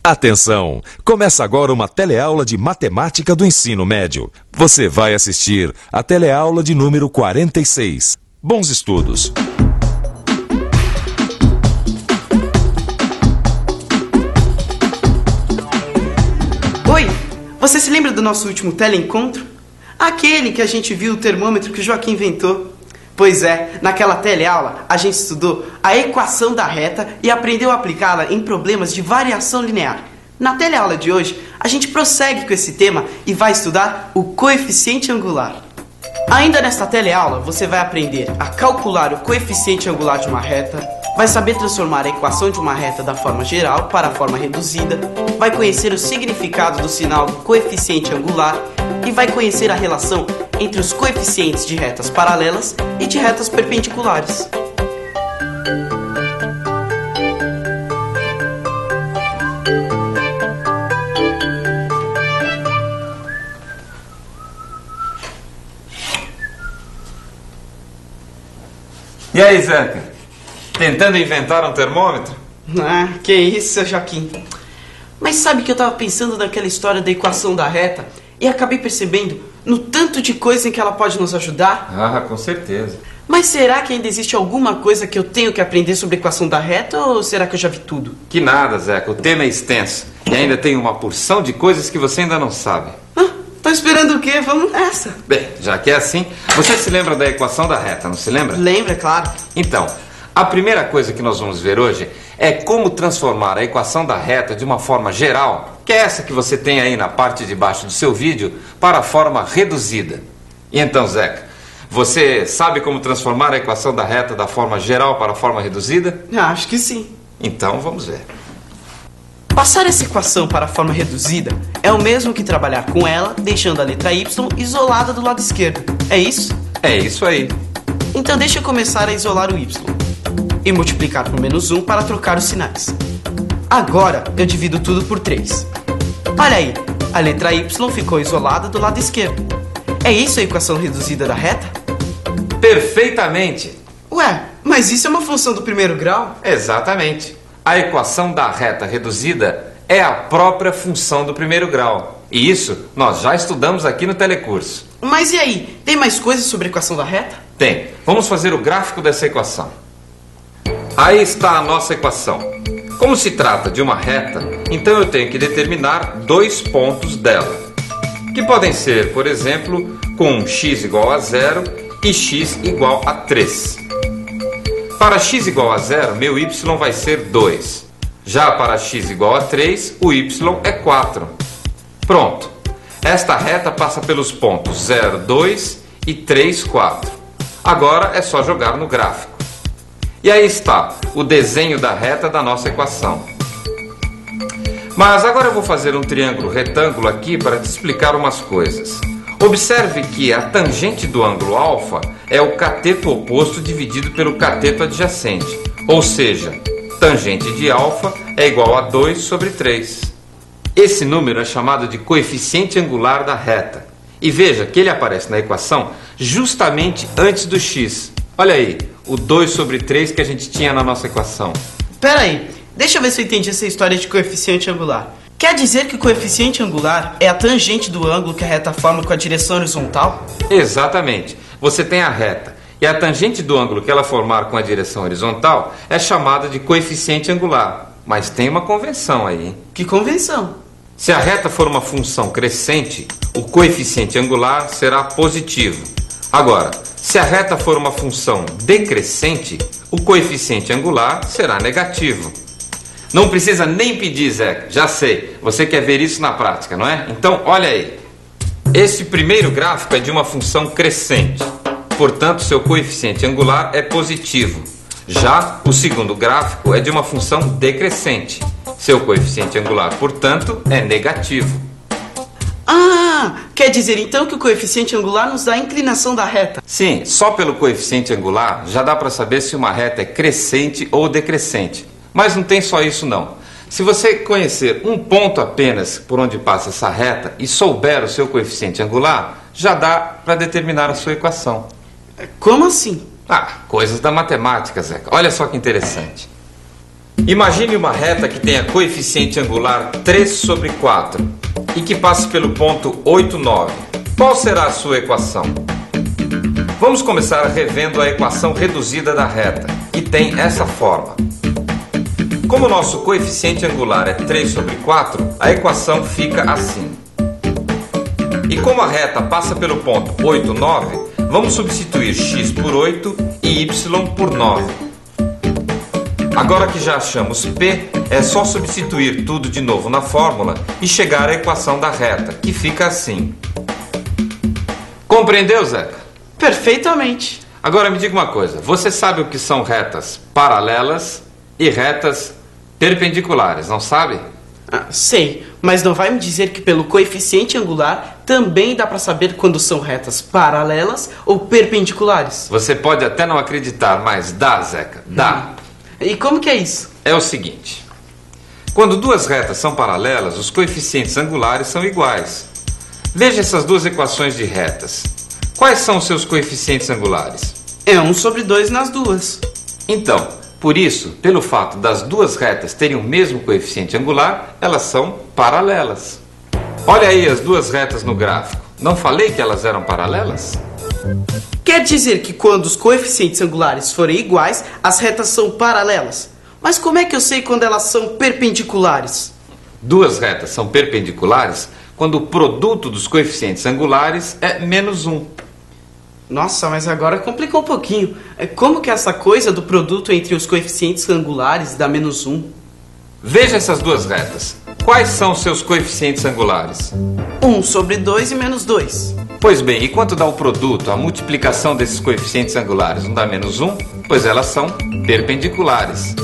Atenção! Começa agora uma teleaula de matemática do ensino médio. Você vai assistir a teleaula de número 46. Bons estudos! Oi! Você se lembra do nosso último teleencontro? Aquele que a gente viu o termômetro que o Joaquim inventou. Pois é, naquela teleaula a gente estudou a equação da reta e aprendeu a aplicá-la em problemas de variação linear. Na teleaula de hoje, a gente prossegue com esse tema e vai estudar o coeficiente angular. Ainda nesta teleaula, você vai aprender a calcular o coeficiente angular de uma reta, vai saber transformar a equação de uma reta da forma geral para a forma reduzida, vai conhecer o significado do sinal do coeficiente angular e vai conhecer a relação entre os coeficientes de retas paralelas e de retas perpendiculares. E aí, Zeca? Tentando inventar um termômetro? Ah, que isso, seu Joaquim. Mas sabe que eu tava pensando naquela história da equação da reta e acabei percebendo no tanto de coisa em que ela pode nos ajudar? Ah, com certeza. Mas será que ainda existe alguma coisa que eu tenho que aprender sobre a equação da reta ou será que eu já vi tudo? Que nada, Zeca. O tema é extenso. E ainda tem uma porção de coisas que você ainda não sabe. Tá esperando o quê? Vamos nessa. Bem, já que é assim, você se lembra da equação da reta, não se lembra? Lembra, claro. Então, a primeira coisa que nós vamos ver hoje é como transformar a equação da reta de uma forma geral, que é essa que você tem aí na parte de baixo do seu vídeo, para a forma reduzida. E então, Zeca, você sabe como transformar a equação da reta da forma geral para a forma reduzida? Acho que sim. Então, vamos ver. Passar essa equação para a forma reduzida é o mesmo que trabalhar com ela, deixando a letra y isolada do lado esquerdo. É isso? É isso aí. Então deixa eu começar a isolar o y e multiplicar por -1 para trocar os sinais. Agora eu divido tudo por 3. Olha aí, a letra y ficou isolada do lado esquerdo. É isso a equação reduzida da reta? Perfeitamente. Ué, mas isso é uma função do primeiro grau? Exatamente. A equação da reta reduzida é a própria função do primeiro grau. E isso nós já estudamos aqui no telecurso. Mas e aí, tem mais coisas sobre a equação da reta? Tem. Vamos fazer o gráfico dessa equação. Aí está a nossa equação. Como se trata de uma reta, então eu tenho que determinar 2 pontos dela, que podem ser, por exemplo, com x igual a 0 e x igual a 3. Para x igual a 0, meu y vai ser 2. Já para x igual a 3, o y é 4. Pronto. Esta reta passa pelos pontos 0, 2 e 3, 4. Agora é só jogar no gráfico. E aí está o desenho da reta da nossa equação. Mas agora eu vou fazer um triângulo retângulo aqui para te explicar umas coisas. Observe que a tangente do ângulo alfa é o cateto oposto dividido pelo cateto adjacente. Ou seja, tangente de alfa é igual a 2 sobre 3. Esse número é chamado de coeficiente angular da reta. E veja que ele aparece na equação justamente antes do x. Olha aí, o 2 sobre 3 que a gente tinha na nossa equação. Pera aí, deixa eu ver se eu entendi essa história de coeficiente angular. Quer dizer que o coeficiente angular é a tangente do ângulo que a reta forma com a direção horizontal? Exatamente. Você tem a reta e a tangente do ângulo que ela formar com a direção horizontal é chamada de coeficiente angular. Mas tem uma convenção aí, hein? Que convenção? Se a reta for uma função crescente, o coeficiente angular será positivo. Agora, se a reta for uma função decrescente, o coeficiente angular será negativo. Não precisa nem pedir, Zeca. Já sei. Você quer ver isso na prática, não é? Então, olha aí. Este primeiro gráfico é de uma função crescente. Portanto, seu coeficiente angular é positivo. Já o segundo gráfico é de uma função decrescente. Seu coeficiente angular, portanto, é negativo. Ah, quer dizer então que o coeficiente angular nos dá a inclinação da reta? Sim, só pelo coeficiente angular já dá para saber se uma reta é crescente ou decrescente. Mas não tem só isso não. Se você conhecer um ponto apenas por onde passa essa reta e souber o seu coeficiente angular, já dá para determinar a sua equação. Como assim? Ah, coisas da matemática, Zeca. Olha só que interessante. Imagine uma reta que tenha coeficiente angular 3 sobre 4 e que passe pelo ponto 8, 9. Qual será a sua equação? Vamos começar revendo a equação reduzida da reta, que tem essa forma. Como o nosso coeficiente angular é 3 sobre 4, a equação fica assim. E como a reta passa pelo ponto 8, 9, vamos substituir x por 8 e y por 9. Agora que já achamos P, é só substituir tudo de novo na fórmula e chegar à equação da reta, que fica assim. Compreendeu, Zeca? Perfeitamente. Agora me diga uma coisa, você sabe o que são retas paralelas e retas perpendiculares, não sabe? Sei, mas não vai me dizer que pelo coeficiente angular também dá para saber quando são retas paralelas ou perpendiculares? Você pode até não acreditar, mas dá, Zeca, dá. E como que é isso? É o seguinte, quando duas retas são paralelas, os coeficientes angulares são iguais. Veja essas duas equações de retas. Quais são os seus coeficientes angulares? É 1 sobre 2 nas duas. Então, por isso, pelo fato das duas retas terem o mesmo coeficiente angular, elas são paralelas. Olha aí as duas retas no gráfico. Não falei que elas eram paralelas? Quer dizer que quando os coeficientes angulares forem iguais, as retas são paralelas. Mas como é que eu sei quando elas são perpendiculares? Duas retas são perpendiculares quando o produto dos coeficientes angulares é menos 1. Nossa, mas agora complicou um pouquinho. Como que é essa coisa do produto entre os coeficientes angulares dá menos 1? Veja essas duas retas. Quais são os seus coeficientes angulares? 1 sobre 2 e menos 2. Pois bem, e quanto dá o produto, a multiplicação desses coeficientes angulares? Não dá menos 1? Pois elas são perpendiculares.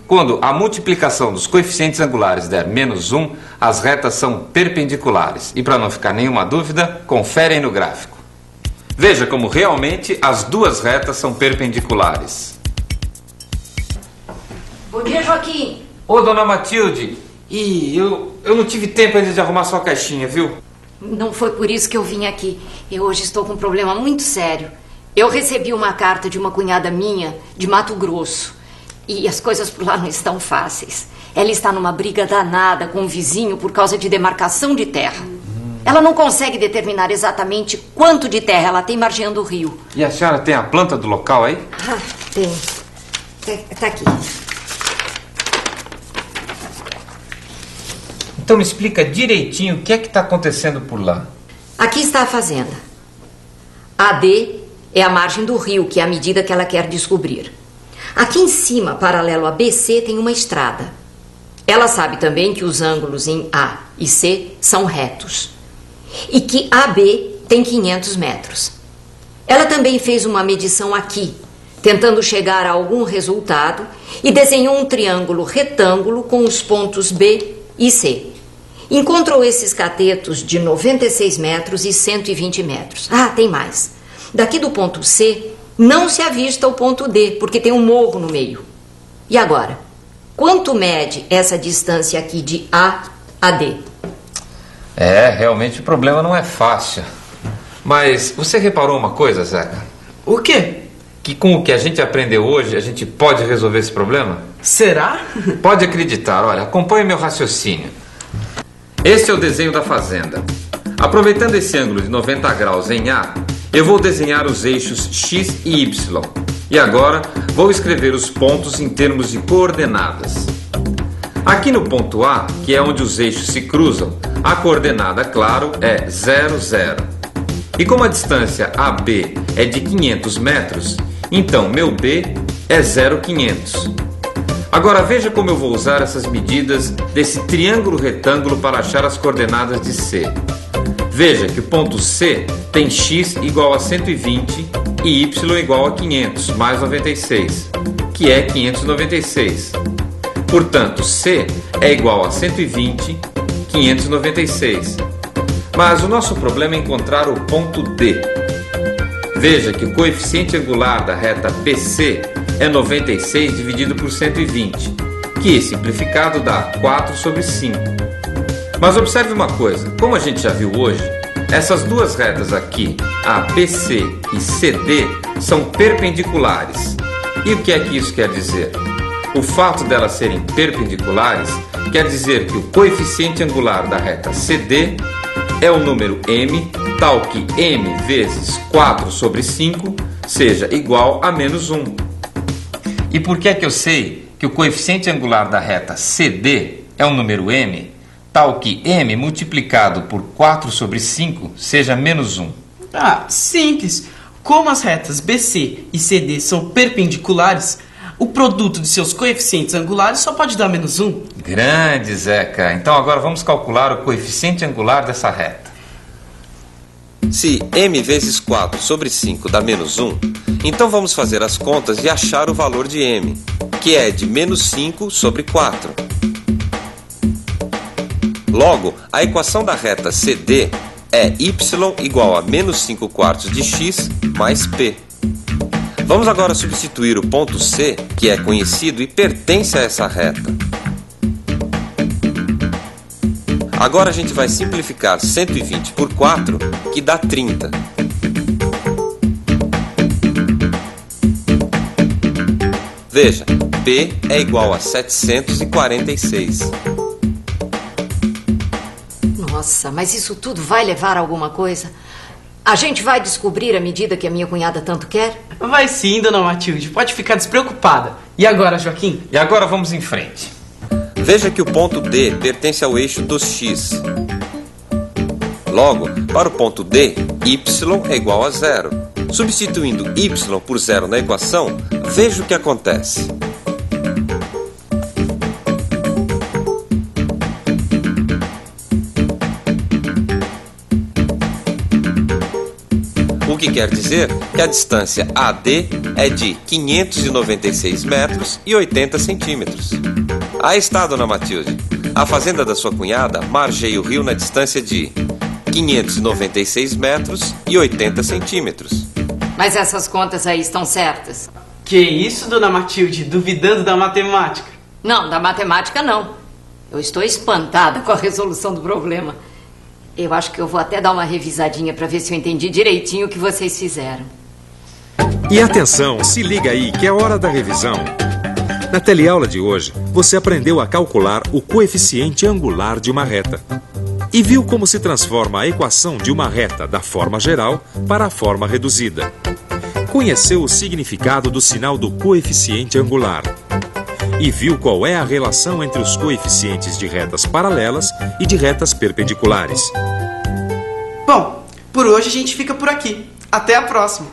Quando a multiplicação dos coeficientes angulares der menos 1, as retas são perpendiculares. E para não ficar nenhuma dúvida, conferem no gráfico. Veja como realmente as duas retas são perpendiculares. Bom dia, Joaquim. Ô, dona Matilde, eu não tive tempo ainda de arrumar sua caixinha, viu? Não foi por isso que eu vim aqui. Eu hoje estou com um problema muito sério. Eu recebi uma carta de uma cunhada minha de Mato Grosso. E as coisas por lá não estão fáceis. Ela está numa briga danada com um vizinho por causa de demarcação de terra. Ela não consegue determinar exatamente quanto de terra ela tem margeando o rio. E a senhora tem a planta do local aí? Ah, tem. Tá aqui. Então me explica direitinho o que é que está acontecendo por lá. Aqui está a fazenda. AD é a margem do rio, que é a medida que ela quer descobrir. Aqui em cima, paralelo a BC, tem uma estrada. Ela sabe também que os ângulos em A e C são retos. E que AB tem 500 metros. Ela também fez uma medição aqui, tentando chegar a algum resultado, e desenhou um triângulo retângulo com os pontos B e C. Encontrou esses catetos de 96 metros e 120 metros. Ah, tem mais. Daqui do ponto C, não se avista o ponto D, porque tem um morro no meio. E agora? Quanto mede essa distância aqui de A a D? Realmente o problema não é fácil. Mas você reparou uma coisa, Zeca? O quê? Que com o que a gente aprendeu hoje, a gente pode resolver esse problema? Será? Pode acreditar, olha, acompanhe meu raciocínio. Este é o desenho da fazenda. Aproveitando esse ângulo de 90 graus em A, eu vou desenhar os eixos X e Y. E agora vou escrever os pontos em termos de coordenadas. Aqui no ponto A, que é onde os eixos se cruzam, a coordenada, claro, é 0, 0. E como a distância AB é de 500 metros, então meu B é 0,500. Agora veja como eu vou usar essas medidas desse triângulo retângulo para achar as coordenadas de C. Veja que o ponto C tem x igual a 120 e y igual a 500 mais 96, que é 596. Portanto, C é igual a 120, 596. Mas o nosso problema é encontrar o ponto D. Veja que o coeficiente angular da reta BC é 96 dividido por 120, que simplificado dá 4 sobre 5. Mas observe uma coisa, como a gente já viu hoje, essas duas retas aqui, a BC e CD, são perpendiculares. E o que é que isso quer dizer? O fato delas serem perpendiculares quer dizer que o coeficiente angular da reta CD é o número m, tal que m vezes 4 sobre 5 seja igual a menos 1. E por que é que eu sei que o coeficiente angular da reta CD é o número m, tal que m multiplicado por 4 sobre 5 seja menos 1? Ah, simples. Como as retas BC e CD são perpendiculares, o produto de seus coeficientes angulares só pode dar menos 1. Grande, Zeca. Então agora vamos calcular o coeficiente angular dessa reta. Se m vezes 4 sobre 5 dá menos 1, então vamos fazer as contas e achar o valor de m, que é de menos 5 sobre 4. Logo, a equação da reta CD é y igual a menos 5 quartos de x mais p. Vamos agora substituir o ponto C, que é conhecido e pertence a essa reta. Agora a gente vai simplificar 120 por 4, que dá 30. Veja, P é igual a 746. Nossa, mas isso tudo vai levar a alguma coisa? A gente vai descobrir à medida que a minha cunhada tanto quer? Vai sim, dona Matilde. Pode ficar despreocupada. E agora, Joaquim? E agora vamos em frente. Veja que o ponto D pertence ao eixo dos x. Logo, para o ponto D, y é igual a 0. Substituindo y por 0 na equação, veja o que acontece. O que quer dizer que a distância AD é de 596 metros e 80 centímetros. Aí está, dona Matilde. A fazenda da sua cunhada margeia o rio na distância de 596 metros e 80 centímetros. Mas essas contas aí estão certas? Que isso, dona Matilde? Duvidando da matemática? Não, da matemática não. Eu estou espantada com a resolução do problema. Eu acho que eu vou até dar uma revisadinha para ver se eu entendi direitinho o que vocês fizeram. E atenção, se liga aí que é hora da revisão. Na teleaula de hoje, você aprendeu a calcular o coeficiente angular de uma reta. E viu como se transforma a equação de uma reta da forma geral para a forma reduzida. Conheceu o significado do sinal do coeficiente angular. E viu qual é a relação entre os coeficientes de retas paralelas e de retas perpendiculares. Bom, por hoje a gente fica por aqui. Até a próxima.